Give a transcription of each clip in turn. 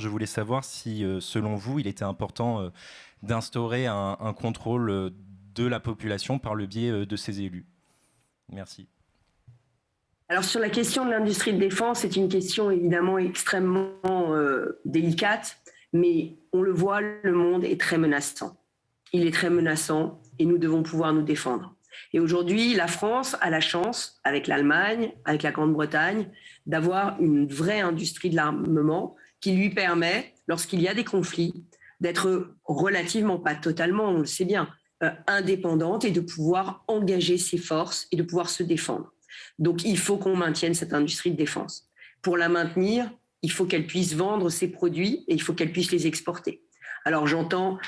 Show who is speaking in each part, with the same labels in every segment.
Speaker 1: Je voulais savoir si, selon vous, il était important d'instaurer un contrôle de la population par le biais de ses élus. Merci.
Speaker 2: Alors sur la question de l'industrie de défense, c'est une question évidemment extrêmement délicate, mais on le voit, le monde est très menaçant. Il est très menaçant et nous devons pouvoir nous défendre. Et aujourd'hui, la France a la chance, avec l'Allemagne, avec la Grande-Bretagne, d'avoir une vraie industrie de l'armement qui lui permet, lorsqu'il y a des conflits, d'être relativement, pas totalement, on le sait bien, indépendante et de pouvoir engager ses forces et de pouvoir se défendre. Donc il faut qu'on maintienne cette industrie de défense. Pour la maintenir, il faut qu'elle puisse vendre ses produits et il faut qu'elle puisse les exporter. Alors j'entends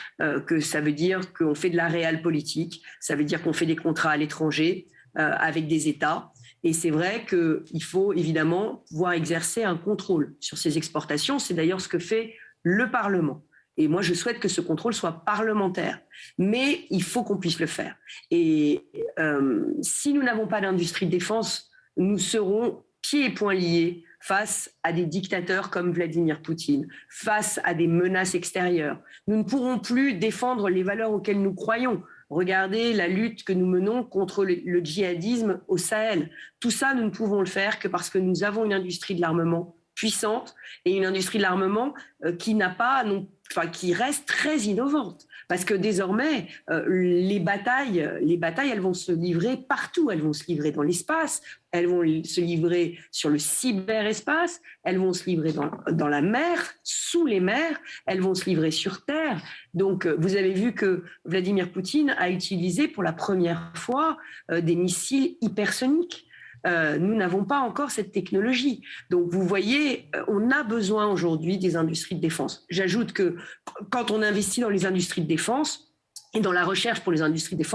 Speaker 2: que ça veut dire qu'on fait de la réelle politique, ça veut dire qu'on fait des contrats à l'étranger avec des États. Et c'est vrai qu'il faut évidemment pouvoir exercer un contrôle sur ces exportations. C'est d'ailleurs ce que fait le Parlement. Et moi, je souhaite que ce contrôle soit parlementaire. Mais il faut qu'on puisse le faire. Et si nous n'avons pas d'industrie de défense, nous serons pieds et poings liés face à des dictateurs comme Vladimir Poutine, face à des menaces extérieures. Nous ne pourrons plus défendre les valeurs auxquelles nous croyons. Regardez la lutte que nous menons contre le djihadisme au Sahel. Tout ça, nous ne pouvons le faire que parce que nous avons une industrie de l'armement puissante et une industrie de l'armement qui n'a pas, qui reste très innovante. Parce que désormais, les batailles, elles vont se livrer partout. Elles vont se livrer dans l'espace, elles vont se livrer sur le cyberespace, elles vont se livrer dans la mer, sous les mers, elles vont se livrer sur Terre. Donc, vous avez vu que Vladimir Poutine a utilisé pour la première fois des missiles hypersoniques. Nous n'avons pas encore cette technologie. Donc, vous voyez, on a besoin aujourd'hui des industries de défense. J'ajoute que quand on investit dans les industries de défense et dans la recherche pour les industries de défense,